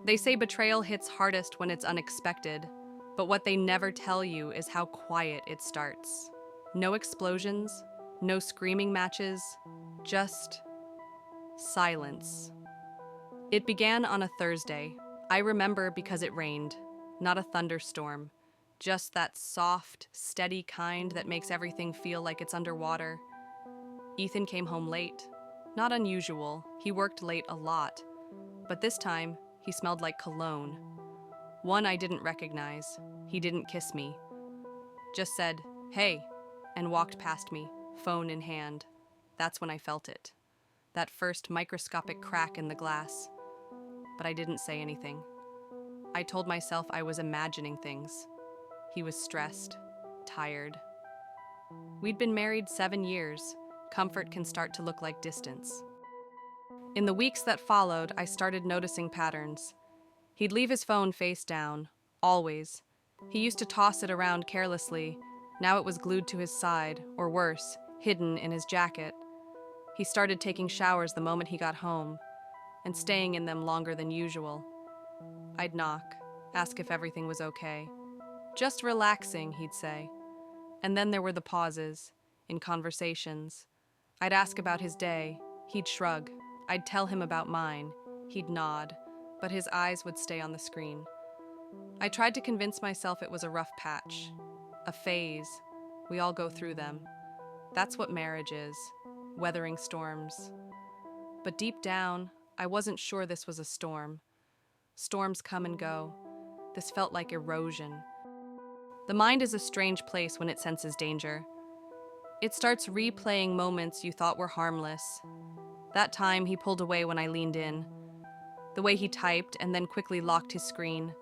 They say betrayal hits hardest when it's unexpected, but what they never tell you is how quiet it starts. No explosions, no screaming matches, just silence. It began on a Thursday. I remember because it rained, not a thunderstorm, just that soft, steady kind that makes everything feel like it's underwater. Ethan came home late. Not unusual, he worked late a lot, but this time he smelled like cologne. One I didn't recognize. He didn't kiss me. Just said, "Hey," and walked past me, phone in hand. That's when I felt it. That first microscopic crack in the glass. But I didn't say anything. I told myself I was imagining things. He was stressed, tired. We'd been married 7 years. Comfort can start to look like distance. In the weeks that followed, I started noticing patterns. He'd leave his phone face down, always. He used to toss it around carelessly. Now it was glued to his side, or worse, hidden in his jacket. He started taking showers the moment he got home, and staying in them longer than usual. I'd knock, ask if everything was okay. "Just relaxing," he'd say. And then there were the pauses, in conversations. I'd ask about his day. He'd shrug. I'd tell him about mine. He'd nod, but his eyes would stay on the screen. I tried to convince myself it was a rough patch, a phase. We all go through them. That's what marriage is, weathering storms. But deep down, I wasn't sure this was a storm. Storms come and go. This felt like erosion. The mind is a strange place when it senses danger. It starts replaying moments you thought were harmless. That time he pulled away when I leaned in. The way he typed and then quickly locked his screen.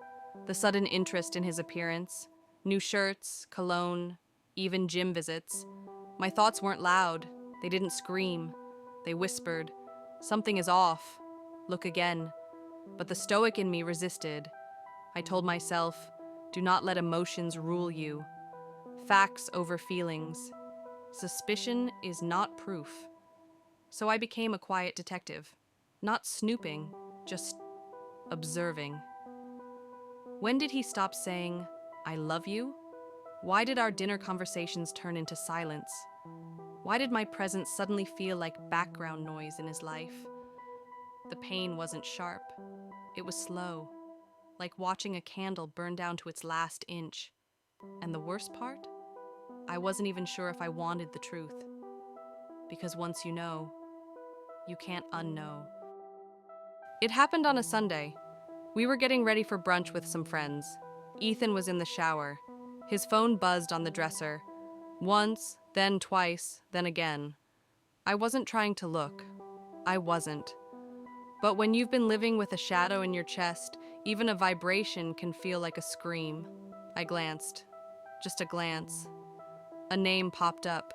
The sudden interest in his appearance. New shirts, cologne, even gym visits. My thoughts weren't loud. They didn't scream. They whispered, "Something is off. Look again." But the stoic in me resisted. I told myself, do not let emotions rule you. Facts over feelings. Suspicion is not proof. So I became a quiet detective. Not snooping, just observing. When did he stop saying, "I love you"? Why did our dinner conversations turn into silence? Why did my presence suddenly feel like background noise in his life? The pain wasn't sharp. It was slow, like watching a candle burn down to its last inch. And the worst part? I wasn't even sure if I wanted the truth. Because once you know, you can't unknow. It happened on a Sunday. We were getting ready for brunch with some friends. Ethan was in the shower. His phone buzzed on the dresser. Once, then twice, then again. I wasn't trying to look. I wasn't. But when you've been living with a shadow in your chest, even a vibration can feel like a scream. I glanced. Just a glance. A name popped up.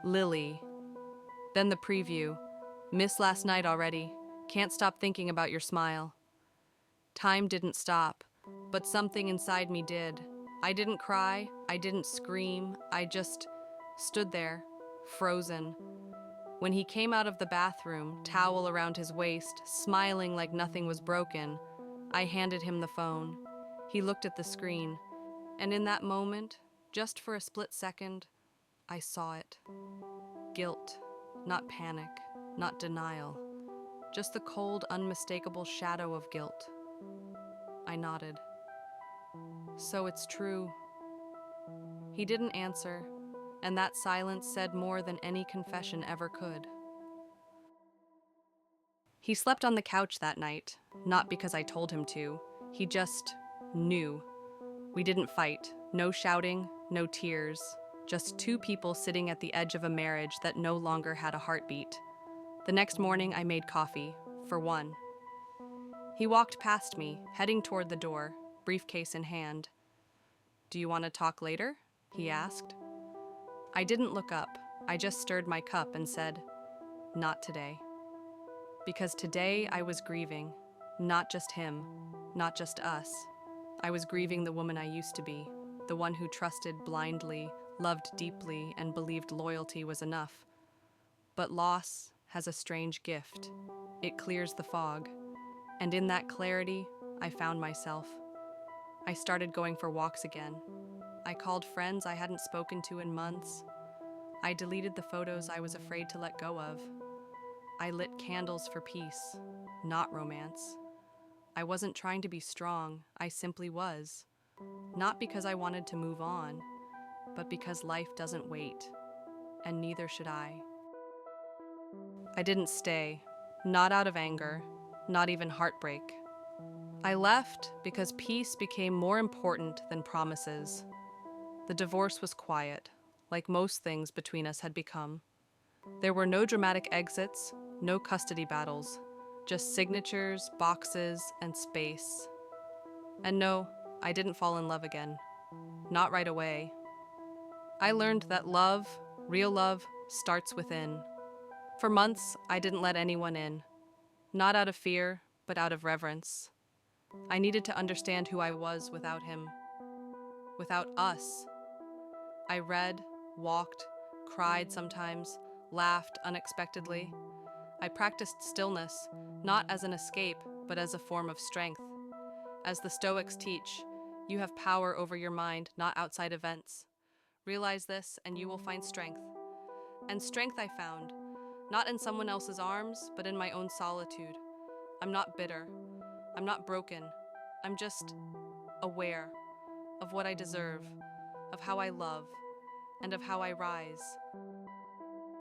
Lily. Then the preview. "Missed last night already. Can't stop thinking about your smile." Time didn't stop, but something inside me did. I didn't cry. I didn't scream. I just stood there, frozen. When he came out of the bathroom, towel around his waist, smiling like nothing was broken, I handed him the phone. He looked at the screen, and in that moment, just for a split second, I saw it. Guilt, not panic, not denial, just the cold, unmistakable shadow of guilt. I nodded. "So it's true." He didn't answer, and that silence said more than any confession ever could. He slept on the couch that night, not because I told him to. He just knew. We didn't fight. No shouting, no tears. Just two people sitting at the edge of a marriage that no longer had a heartbeat. The next morning, I made coffee, for one. He walked past me, heading toward the door, briefcase in hand. "Do you want to talk later?" he asked. I didn't look up. I just stirred my cup and said, "Not today." Because today I was grieving. Not just him, not just us. I was grieving the woman I used to be, the one who trusted blindly, loved deeply, and believed loyalty was enough. But loss has a strange gift. It clears the fog. And in that clarity, I found myself. I started going for walks again. I called friends I hadn't spoken to in months. I deleted the photos I was afraid to let go of. I lit candles for peace, not romance. I wasn't trying to be strong, I simply was. Not because I wanted to move on, but because life doesn't wait, and neither should I. I didn't stay, not out of anger, not even heartbreak. I left because peace became more important than promises. The divorce was quiet, like most things between us had become. There were no dramatic exits, no custody battles, just signatures, boxes, and space. And no, I didn't fall in love again. Not right away. I learned that love, real love, starts within. For months, I didn't let anyone in. Not out of fear, but out of reverence. I needed to understand who I was without him. Without us. I read, walked, cried sometimes, laughed unexpectedly. I practiced stillness, not as an escape, but as a form of strength. As the Stoics teach, you have power over your mind, not outside events. Realize this, and you will find strength. And strength I found, not in someone else's arms, but in my own solitude. I'm not bitter. I'm not broken. I'm just aware of what I deserve, of how I love, and of how I rise.